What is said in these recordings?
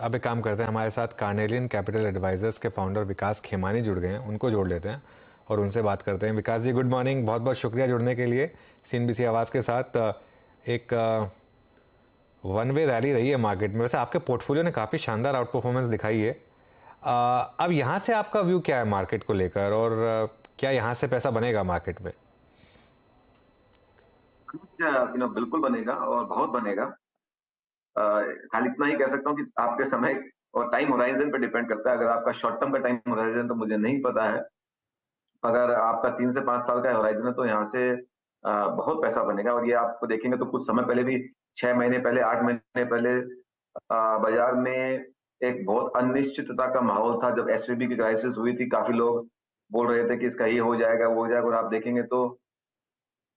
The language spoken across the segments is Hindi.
अब एक काम करते हैं, हमारे साथ कार्नेलियन कैपिटल एडवाइजर्स के फाउंडर विकास खेमानी जुड़ गए हैं, उनको जोड़ लेते हैं और उनसे बात करते हैं। विकास जी, गुड मॉर्निंग, बहुत बहुत शुक्रिया जुड़ने के लिए सीएनबीसी आवाज़ के साथ। एक वन वे रैली रही है मार्केट में, वैसे आपके पोर्टफोलियो ने काफ़ी शानदार आउट परफॉर्मेंस दिखाई है। अब यहाँ से आपका व्यू क्या है मार्केट को लेकर, और क्या यहाँ से पैसा बनेगा मार्केट में? बिल्कुल बनेगा और बहुत बनेगा। खाली इतना ही कह सकता हूँ कि आपके समय और टाइम होराइजन पे डिपेंड करता है। अगर आपका शॉर्ट टर्म का टाइम होराइजन तो मुझे नहीं पता है। अगर आपका 3 से 5 साल का होराइजन है तो यहाँ से बहुत पैसा बनेगा। और ये आपको देखेंगे तो कुछ समय पहले भी, 6 महीने पहले, 8 महीने पहले बाजार में एक बहुत अनिश्चितता का माहौल था। जब एसवीबी की क्राइसिस हुई थी, काफी लोग बोल रहे थे कि इसका ये हो जाएगा, वो हो जाएगा। और आप देखेंगे तो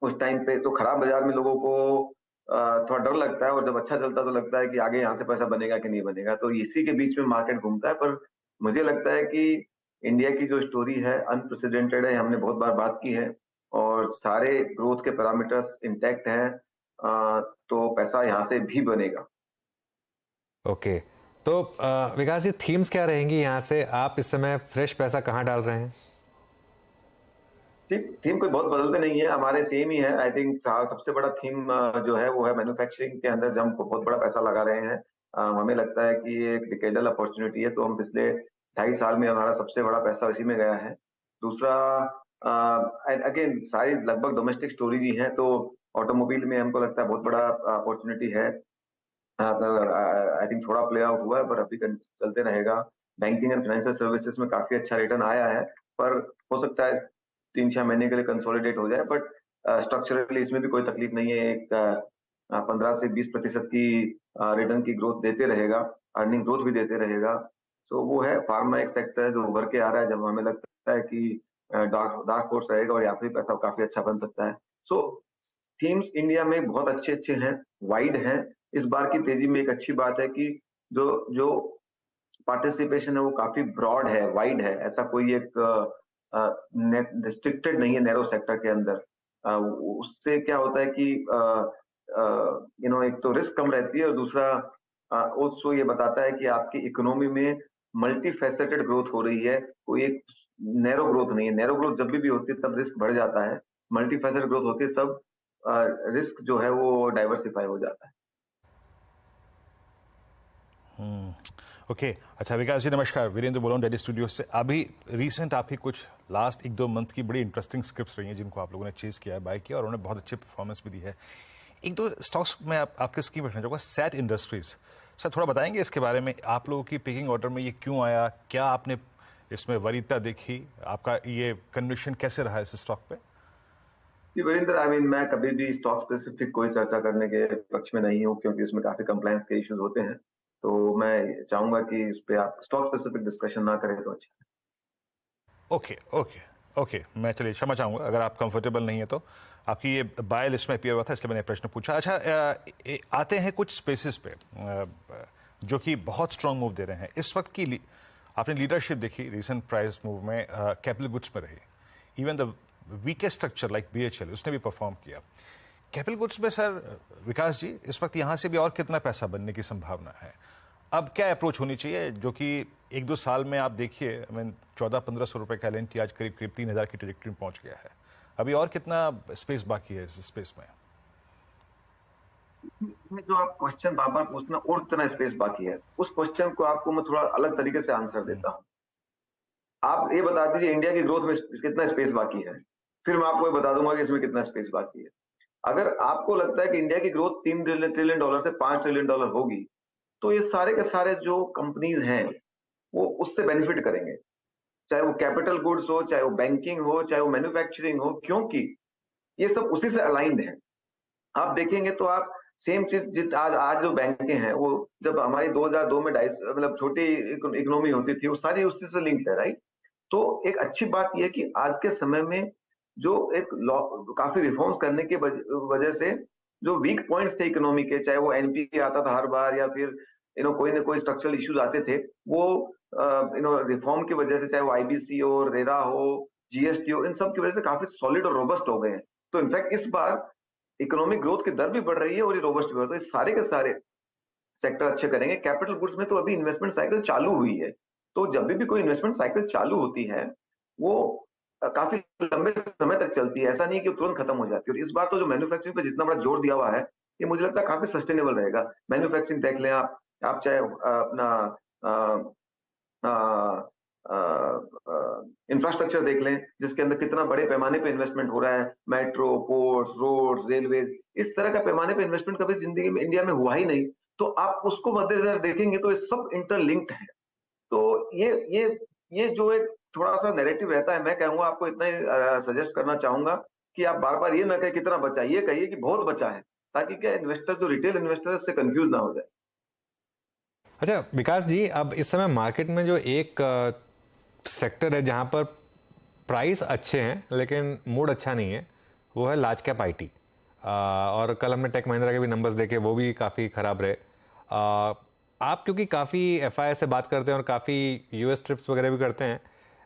उस टाइम पे तो खराब बाजार में लोगों को थोड़ा डर लगता है, और जब अच्छा चलता है तो लगता है कि आगे यहाँ से पैसा बनेगा कि नहीं बनेगा। तो इसी के बीच में मार्केट घूमता है। पर मुझे लगता है कि इंडिया की जो स्टोरी है अनप्रेसिडेंटेड है, हमने बहुत बार बात की है, और सारे ग्रोथ के पैरामीटर्स इंटैक्ट हैं। तो पैसा यहाँ से भी बनेगा। ओके, तो विकास जी, थीम्स क्या रहेंगी यहाँ से? आप इस समय फ्रेश पैसा कहाँ डाल रहे हैं? जी, थीम कोई बहुत बदलते नहीं है, हमारे सेम ही है। आई थिंक सबसे बड़ा थीम जो है वो है मैन्युफैक्चरिंग के अंदर, जब हम बहुत बड़ा पैसा लगा रहे हैं। हमें लगता है कि ये एक डिकेडल अपॉर्चुनिटी है, तो हम पिछले 2.5 साल में हमारा सबसे बड़ा पैसा इसी में गया है। दूसरा, एंड अगेन सारी लगभग डोमेस्टिक स्टोरीज ही हैं, तो ऑटोमोबाइल में हमको लगता है बहुत बड़ा अपॉर्चुनिटी है। आई थिंक थोड़ा प्ले आउट हुआ है, पर अभी चलते रहेगा। बैंकिंग एंड फाइनेंशियल सर्विसेज में काफी अच्छा रिटर्न आया है, पर हो सकता है 3-6 महीने के लिए कंसोलिडेट हो जाए। बट स्ट्रक्चरली इसमें भी कोई तकलीफ नहीं है। एक 15 से 20% की रिटर्न की ग्रोथ देते रहेगा, अर्निंग ग्रोथ भी देते रहेगा। तो वो है, फार्मा एक सेक्टर है जो उभर के आ रहा है, जब हमें लगता है कि डार्क डार्क फोर्स रहेगा और यहाँ से भी पैसा काफी अच्छा बन सकता है। सो थीम्स इंडिया में बहुत अच्छे अच्छे हैं, वाइड हैं। इस बार की तेजी में एक अच्छी बात है कि जो जो पार्टिसिपेशन है वो काफी ब्रॉड है, वाइड है। ऐसा कोई एक रिस्ट्रिक्टेड नहीं है नैरो सेक्टर के अंदर। उससे क्या होता है कि एक तो रिस्क कम रहती है, और दूसरा ऑल्सो ये बताता है कि आपकी इकोनॉमी में मल्टी फैसेटेड ग्रोथ हो रही है, कोई एक नैरो ग्रोथ नहीं है। नैरो ग्रोथ जब भी होती है तब रिस्क बढ़ जाता है, मल्टी फैसेटेड ग्रोथ होती है तब रिस्क जो है वो डाइवर्सिफाई हो जाता है। ओके, अच्छा विकास जी नमस्कार, वीरेंद्र बोल रहा हूँ डेली स्टूडियो से। अभी रिसेंट आपकी कुछ लास्ट 1-2 मंथ की बड़ी इंटरेस्टिंग स्क्रिप्ट्स रही हैं जिनको आप लोगों ने चेज किया है, बाय किया, और उन्होंने बहुत अच्छे परफॉर्मेंस भी दी है। एक दो स्टॉक्स में आपके स्कीम रखना चाहूँगा। सैट इंडस्ट्रीज, सर थोड़ा बताएंगे इसके बारे में, आप लोगों की पिकिंग ऑर्डर में ये क्यों आया, क्या आपने इसमें वरीयता देखी, आपका ये कन्विक्शन कैसे रहा इस स्टॉक पे? वीरेंद्र, मैं कभी भी स्टॉक स्पेसिफिक कोई चर्चा करने के पक्ष में नहीं हूँ, क्योंकि इसमें काफी कंप्लायंस के इश्यूज होते हैं। तो मैं चाहूंगा कि इस पे आप स्टॉक स्पेसिफिक डिस्कशन ना करें तो अच्छा है। ओके ओके ओके, मैं चलिए क्षमा चाहूँगा अगर आप कंफर्टेबल नहीं है तो। आपकी ये बाय लिस्ट में अपीयर हुआ था इसलिए मैंने प्रश्न पूछा। अच्छा, आते हैं कुछ स्पेसिस पे जो कि बहुत स्ट्रांग मूव दे रहे हैं इस वक्त की। आपने लीडरशिप देखी रिसेंट प्राइस मूव में, कैपिटल गुड्स में रही। Even the weakest structure like BHL उसने भी परफॉर्म किया। कैपिटल गुड्स में सर विकास जी इस वक्त यहाँ से भी और कितना पैसा बनने की संभावना है? अब क्या अप्रोच होनी चाहिए, जो कि 1-2 साल में आप देखिए 1400-1500 रुपए का LNT आज करीब 3000 की ट्रेजेक्टरी में पहुंच गया है। अभी और कितना स्पेस बाकी है इस स्पेस में? जो आप क्वेश्चन बार बार पूछना, और कितना स्पेस बाकी है, उस क्वेश्चन को आपको मैं थोड़ा अलग तरीके से आंसर देता हूँ। आप ये बता दीजिए इंडिया की ग्रोथ में कितना स्पेस बाकी है, फिर मैं आपको ये बता दूंगा कि इसमें कितना स्पेस बाकी है। अगर आपको लगता है कि इंडिया की ग्रोथ $3 ट्रिलियन से $5 ट्रिलियन होगी, तो ये सारे के सारे जो कंपनीज हैं वो उससे बेनिफिट करेंगे, चाहे वो कैपिटल गुड्स हो, चाहे वो बैंकिंग हो, चाहे वो मैन्युफैक्चरिंग हो, क्योंकि ये सब उसी से अलाइंड है। आप देखेंगे तो आप सेम चीज जित आज आज जो बैंकें हैं, वो जब हमारी 2002 में छोटी इकोनॉमी होती थी, वो सारी उसी से लिंक्ड है, राइट। तो एक अच्छी बात यह है कि आज के समय में जो एक काफी रिफॉर्म्स करने की वजह से जो वीक पॉइंट्स थे इकोनॉमी के, चाहे वो एनपीए आता था हर बार, या फिर कोई ना कोई स्ट्रक्चरल इश्यूज आते थे, वो रिफॉर्म की वजह से, चाहे वो आईबीसी हो, रेरा हो, जीएसटी हो, इन सब की वजह से काफी सॉलिड और रोबस्ट हो गए हैं। तो इनफैक्ट इस बार इकोनॉमिक ग्रोथ की दर भी बढ़ रही है और ये रोबस्ट भी हो रहा है। तो ये सारे के सारे सेक्टर अच्छे करेंगे। कैपिटल गुड्स में तो अभी इन्वेस्टमेंट साइकिल चालू हुई है, तो जब भी कोई इन्वेस्टमेंट साइकिल चालू होती है वो काफी लंबे समय तक चलती है, ऐसा नहीं कि तुरंत खत्म हो जाती है। और इस बार तो जो मैन्युफैक्चरिंग पे जितना बड़ा जोर दिया हुआ है, ये मुझे लगता है काफी सस्टेनेबल रहेगा। मैन्युफैक्चरिंग देख लें आप चाहे अपना इंफ्रास्ट्रक्चर देख लें, जिसके अंदर कितना बड़े पैमाने पे इन्वेस्टमेंट हो रहा है, मेट्रो, पोर्ट्स, रोड्स, रेलवे, इस तरह का पैमाने पे इन्वेस्टमेंट कभी जिंदगी में इंडिया में हुआ ही नहीं। तो आप उसको मद्देनजर देखेंगे तो ये सब इंटरलिंक्ड है। तो ये जो एक थोड़ा-सा नैरेटिव रहता है, मैं कहूँगा आपको इतना ही सजेस्ट करना चाहूँगा कि आप बार-बार ये ना कहें कितना बचा है, ये कहिए कि बहुत बचा है, ताकि क्या इन्वेस्टर जो रिटेल इन्वेस्टर है उससे कन्फ्यूज़ ना हो जाए। अच्छा विकास जी, अब इस समय मार्केट में जो एक सेक्टर है जहां पर प्राइस अच्छे हैं लेकिन मूड अच्छा नहीं है, वो है लार्ज कैप आईटी। और कल हमने टेक महिंद्रा के भी नंबर्स देखे, वो भी काफ़ी ख़राब रहे। आप क्योंकि काफ़ी एफआई से बात करते हैं और काफ़ी यूएस ट्रिप्स वगैरह भी करते हैं,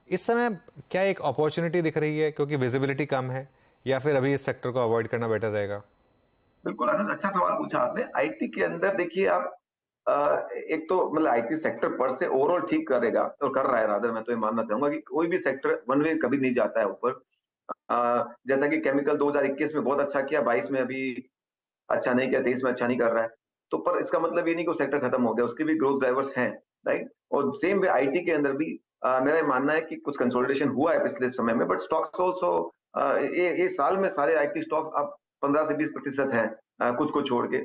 इस समय क्या एक अपॉर्चुनिटी दिख रही है क्योंकि विजिबिलिटी कम है, या फिर अभी इस सेक्टर को अवॉइड करना बेटर रहेगा? बिल्कुल आनंद, अच्छा सवाल पूछा आपने। आईटी के अंदर देखिए आप एक तो मतलब आईटी सेक्टर पर से ओवरऑल ठीक करेगा और कर रहा है, रादर मैं तो ये मानना चाहूंगा कि कोई भी सेक्टर वन वे कभी नहीं जाता है ऊपर। जैसा कि केमिकल 2021 में बहुत अच्छा किया, 22 में अभी अच्छा नहीं किया, 23 में अच्छा नहीं कर रहा है, तो पर इसका मतलब ये नहीं कि वो सेक्टर खत्म हो गया, उसके भी ग्रोथ ड्राइवर्स हैं, राइट। और सेम वे आईटी के अंदर भी मेरा ये मानना है कि कुछ कंसोलिडेशन हुआ है पिछले समय में, बट स्टॉक्स ऑल्सो ये साल में सारे आईटी स्टॉक्स अब 15 से 20% है, कुछ को छोड़ के।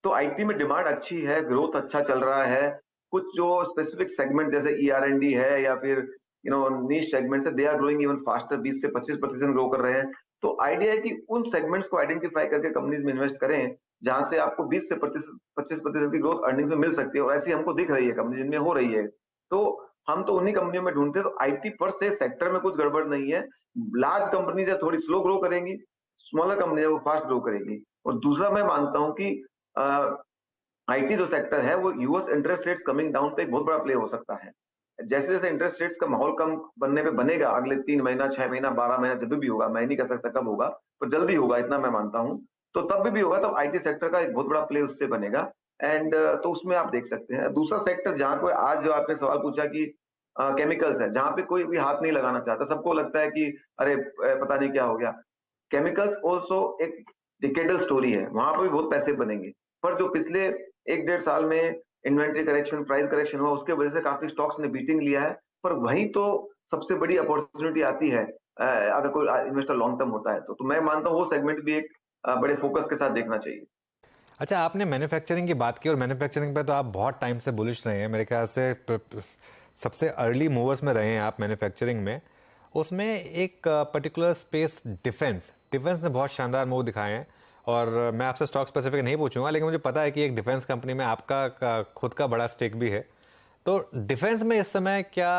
तो आईटी में डिमांड अच्छी है, ग्रोथ अच्छा चल रहा है। कुछ जो स्पेसिफिक सेगमेंट जैसे ईआर&डी है या फिर नीश सेगमेंट्स है, they are growing even faster, 20 से 25% ग्रो कर रहे हैं। तो आइडिया है कि उन सेगमेंट्स को आइडेंटिफाई करके कंपनीज में इन्वेस्ट करें, जहां से आपको 20 से 25% की ग्रोथ अर्निंग्स में मिल सकती है, और ऐसी हमको दिख रही है कंपनी जिनमें हो रही है। तो हम तो उन्हीं कंपनियों में ढूंढते हैं। तो आईटी पर से सेक्टर में कुछ गड़बड़ नहीं है। लार्ज कंपनीज है थोड़ी स्लो ग्रो करेंगी, स्मॉलर कंपनी है वो फास्ट ग्रो करेगी। और दूसरा मैं मानता हूं कि आईटी जो सेक्टर है वो US interest rates coming down पे एक बहुत बड़ा प्ले हो सकता है। जैसे जैसे इंटरेस्ट रेट्स का माहौल कम बनने पे बनेगा, अगले 3 महीना, 6 महीना, 12 महीना, जब भी होगा, मैं नहीं कह सकता कब होगा, पर जल्दी होगा इतना मैं मानता हूँ। तो तब भी होगा, तब आईटी सेक्टर का एक बहुत बड़ा प्ले उससे बनेगा। एंड तो उसमें आप देख सकते हैं। दूसरा सेक्टर जहां पे आज जो आपने सवाल पूछा कि केमिकल्स है, जहां पे कोई भी हाथ नहीं लगाना चाहता, सबको लगता है कि अरे पता नहीं क्या हो गया। केमिकल्स ऑल्सो एक डिकेडल स्टोरी है, वहां पर भी बहुत पैसे बनेंगे। पर जो पिछले 1-1.5 साल में इन्वेंट्री करेक्शन, प्राइस करेक्शन हुआ, उसके वजह से काफी स्टॉक्स ने बीटिंग लिया है। पर वहीं तो सबसे बड़ी अपॉर्चुनिटी आती है अगर कोई इन्वेस्टर लॉन्ग टर्म होता है तो मैं मानता हूँ वो सेगमेंट भी एक बड़े फोकस के साथ देखना चाहिए। अच्छा, आपने मैन्युफैक्चरिंग की बात की और मैन्युफैक्चरिंग पे तो आप बहुत टाइम से बुलिश रहे हैं, मेरे ख्याल से सबसे अर्ली मूवर्स में रहे हैं आप मैन्युफैक्चरिंग में। उसमें एक पर्टिकुलर स्पेस डिफेंस ने बहुत शानदार मूव दिखाए हैं। और मैं आपसे स्टॉक स्पेसिफिक नहीं पूछूंगा, लेकिन मुझे पता है कि एक डिफेंस कंपनी में आपका खुद का बड़ा स्टेक भी है। तो डिफेंस में इस समय क्या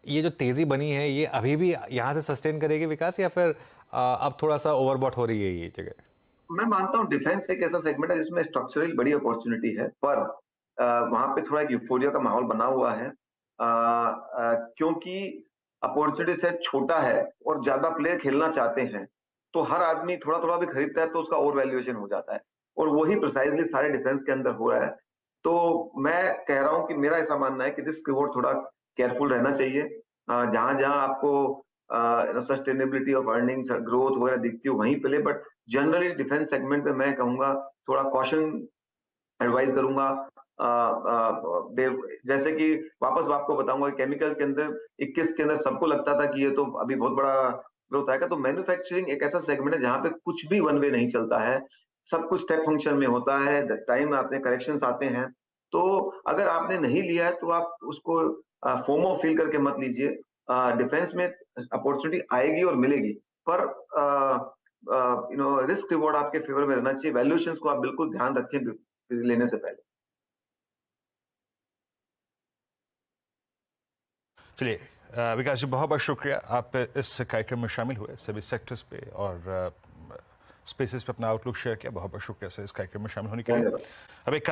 ये जो तेज़ी बनी है ये अभी भी यहाँ से सस्टेन करेगी विकास, या फिर अब थोड़ा सा ओवरबॉट हो रही है ये जगह? मैं मानता हूँ डिफेंस एक ऐसा सेगमेंट है जिसमें स्ट्रक्चरल बड़ी अपॉर्चुनिटी है, पर वहां पे थोड़ा एक यूफोरिया का माहौल बना हुआ है, क्योंकि अपॉर्चुनिटी सेट छोटा है और ज्यादा प्लेयर खेलना चाहते हैं, तो हर आदमी थोड़ा थोड़ा भी खरीदता है तो उसका ओवर वैल्यूएशन हो जाता है, और वही प्रिसाइजली सारे डिफेंस के अंदर हो रहा है। तो मैं कह रहा हूं कि मेरा ऐसा मानना है कि रिस्क रिवॉर्ड थोड़ा केयरफुल रहना चाहिए। जहां जहां आपको सस्टेनेबिलिटी ऑफ अर्निंग्स, ग्रोथ वगैरह दिखती है वहीं पे ले, बट जनरली डिफेंस सेगमेंट पे मैं कहूंगा थोड़ा कॉशन एडवाइस करूंगा। जैसे कि वापस आपको बताऊंगा, केमिकल के अंदर 21 के अंदर सबको लगता था कि ये तो अभी बहुत बड़ा ग्रोथ आएगा। तो मैन्युफैक्चरिंग एक ऐसा सेगमेंट है जहां पे कुछ भी वन वे नहीं चलता है, सब कुछ स्टेप फंक्शन में होता है, टाइम आते हैं, करेक्शंस आते हैं। तो अगर आपने नहीं लिया है तो आप उसको फोमो फील करके मत लीजिए। डिफेंस में अपॉर्चुनिटी आएगी और मिलेगी, पर रिस्क रिवॉर्ड आपके फेवर में रहना चाहिए। वैल्यूएशंस को आप बिल्कुल ध्यान रखें लेने से पहले। चलिए विकास जी, बहुत बहुत शुक्रिया, आप इस कार्यक्रम में शामिल हुए, सभी सेक्टर्स पे और स्पेसेस पे अपना आउटलुक शेयर किया। बहुत बहुत शुक्रिया सर इस कार्यक्रम में शामिल होने के लिए। अब एक